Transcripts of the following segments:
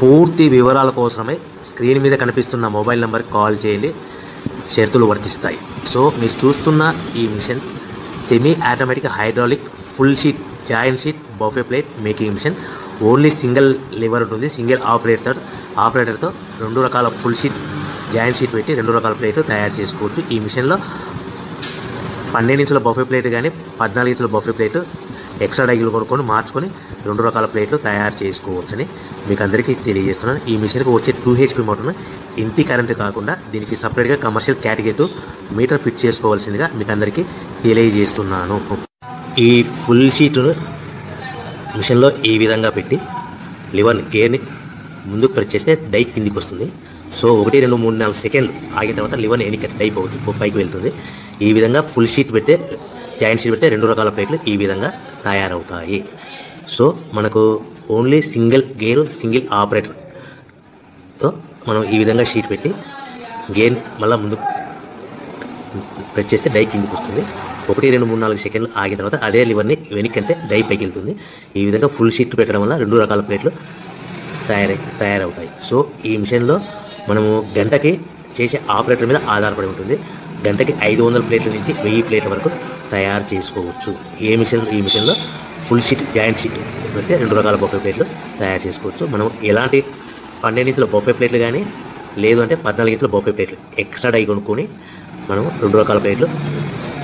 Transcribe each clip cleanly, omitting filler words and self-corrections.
పూర్తి వివరాల కోసమై స్క్రీన్ మీద కనిపిస్తున్న మొబైల్ నెంబర్కి కాల్ చేయండి, షరతులు వర్తిస్తాయి. సో మీరు చూస్తున్న ఈ machine semi automatic hydraulic full sheet joint sheet buffet plate making machine. Only single lever ఉంటుంది. సింగిల్ ఆపరేటర్తో 2 రకాల ఫుల్ షీట్ జాయింట్ షీట్ పెట్టి 2 రకాల ప్లేట్లు తయారు చేసుకోవచ్చు. ఈ మిషన్లో 12 ఇంచుల బఫే ప్లేట్ కానీ 14 ఇంచుల బఫే ప్లేట్ ఎక్స్ట్రా డైలు కొనుక్కొని మార్చుకొని 2 రకాల ప్లేట్లు తయారు చేసుకోవచ్చని మీకు అందరికీ తెలియజేస్తున్నాను. ఈ మిషన్కి వచ్చే 2 HP మోటార్ను ఇంటి కరెంటు కాకుండా దీనికి సపరేట్గా కమర్షియల్ కేటగిరీ మీటర్ ఫిట్ చేసుకోవాల్సిందిగా మీకు అందరికీ తెలియజేస్తున్నాను. ఈ ఫుల్ షీటును మిషన్లో ఈ విధంగా పెట్టి గేర్ని ముందుకు ప్రెస్ చేస్తే డై కిందికి వస్తుంది. సో 1, 2, 3, 4 సెకండ్లు ఆగిన తర్వాత లివర్ని ఎన్నిక డైప్ అవుతుంది, పైకి వెళ్తుంది. ఈ విధంగా ఫుల్ షీట్ పెడితే జాయింట్ షీట్ పెడితే 2 రకాల ప్లేట్లు ఈ విధంగా తయారవుతాయి. సో మనకు ఓన్లీ సింగిల్ గేరు సింగిల్ ఆపరేటర్తో మనం ఈ విధంగా షీట్ పెట్టి గేర్ని మళ్ళీ ముందు ప్రెస్ చేస్తే డై కిందికి వస్తుంది. 1, 2, 3, 4 సెకండ్లు ఆగిన తర్వాత అదే లివర్ని వెనక్కంటే డై పైకి వెళ్తుంది. ఈ విధంగా ఫుల్ షీట్ పెట్టడం వల్ల 2 రకాల ప్లేట్లు తయారవుతాయి. సో ఈ మిషన్లో మనము గంటకి చేసే ఆపరేటర్ మీద ఆధారపడి ఉంటుంది. గంటకి 500 ప్లేట్ల నుంచి 1000 ప్లేట్ల వరకు తయారు చేసుకోవచ్చు. ఈ మిషన్లో ఫుల్ షీట్ జాయింట్ షీట్ పెడితే 2 రకాల బఫే ప్లేట్లు తయారు చేసుకోవచ్చు. మనం ఎలాంటి 12 ఇంచుల బఫే ప్లేట్లు కానీ లేదు అంటే 14 ఇంచుల బఫే ప్లేట్లు ఎక్స్ట్రా డై కొనుక్కొని మనం 2 రకాల ప్లేట్లు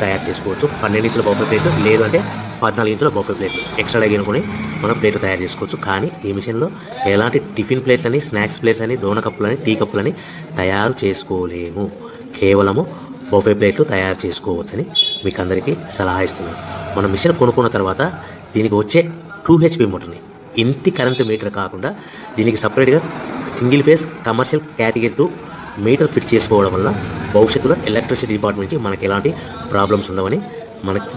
తయారు చేసుకోవచ్చు. 12 ఇంచుల బఫే ప్లేట్లు లేదు అంటే 14 ఇంచుల బఫే ప్లేట్లు ఎక్స్ట్రా డై కొనుక్కొని మనం ప్లేట్లు తయారు చేసుకోవచ్చు. కానీ ఈ మిషన్లో ఎలాంటి టిఫిన్ ప్లేట్లని స్నాక్స్ ప్లేట్స్ అని డోనా కప్పులని టీ కప్పులని తయారు చేసుకోలేము. కేవలము బఫే ప్లేట్లు తయారు చేసుకోవచ్చని మీకు అందరికీ సలహా ఇస్తున్నాను. మనం మిషన్ కొనుక్కున్న తర్వాత దీనికి వచ్చే 2 HP మోటార్ని ఇంటి కరెంటు మీటర్ కాకుండా దీనికి సపరేట్గా single phase commercial category metre fit చేసుకోవడం వల్ల భవిష్యత్తులో ఎలక్ట్రిసిటీ డిపార్ట్మెంట్ నుంచి మనకి ఎలాంటి ప్రాబ్లమ్స్ ఉండవని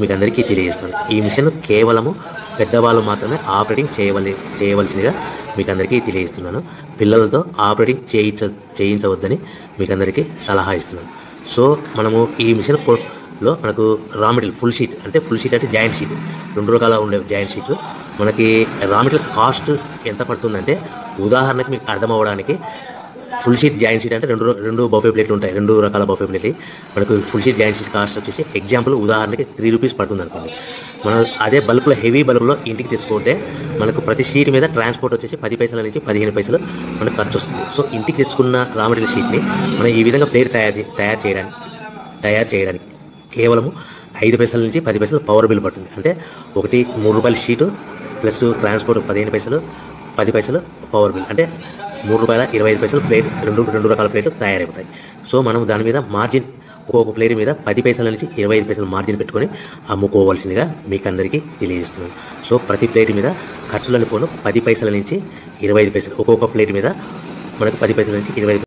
మీకు అందరికీ తెలియజేస్తాను. ఈ మిషన్ కేవలము పెద్దవాళ్ళు మాత్రమే ఆపరేటింగ్ చేయవలసిందిగా మీకు అందరికీ తెలియజేస్తున్నాను. పిల్లలతో ఆపరేటింగ్ చేయించవద్దని మీకు అందరికీ సలహా ఇస్తున్నాను. సో మనము ఈ మిషన్లో మనకు రా మెటీరియల్ ఫుల్ షీట్ అంటే జాయింట్ షీట్ 2 రకాల ఉండే జాయింట్ షీట్లు. మనకి రా మెటీరియల్ కాస్ట్ ఎంత పడుతుందంటే ఉదాహరణకి మీకు అర్థం అవ్వడానికి ఫుల్ షీట్ జాయింట్ షీట్ అంటే 2 బఫే ప్లేట్లు ఉంటాయి. 2 రకాల బఫే ప్లేట్లు మనకు full sheet joint sheet cost వచ్చేసి ఎగ్జాంపుల్ ఉదాహరణకి 3 రూపీస్ పడుతుంది అనుకోండి. మనం అదే బల్క్లో హెవీ బల్క్లో ఇంటికి తెచ్చుకుంటే మనకు ప్రతి షీట్ మీద ట్రాన్స్పోర్ట్ వచ్చేసి 10 పైసల నుంచి 15 పైసలు మనకు ఖర్చు వస్తుంది. సో ఇంటికి తెచ్చుకున్న రా మెటీరియల్ షీట్ని మనం ఈ విధంగా ప్లేట్ తయారు చేయడానికి కేవలము 5 పైసల నుంచి 10 పైసలు పవర్ బిల్ పడుతుంది. అంటే ఒకటి 3 రూపాయల షీటు ప్లస్ ట్రాన్స్పోర్ట్ 15 పైసలు 10 పైసలు పవర్ బిల్ అంటే 3 రూపాయల 25 పైసలు ప్లేట్ 2 రకాల ప్లేట్లు తయారైపోతాయి. సో మనం దాని మీద మార్జిన్ ఒక్కొక్క ప్లేట్ మీద 10 పైసల నుంచి 25 పైసలు మార్జిన్ పెట్టుకొని అమ్ముకోవాల్సిందిగా మీకు అందరికీ తెలియజేస్తున్నాను. సో ప్రతి ప్లేట్ మీద ఖర్చులను పోను 10 పైసల నుంచి 25 పైసలు ఒక్కొక్క ప్లేట్ మీద మనకు 10 పైసల నుంచి 25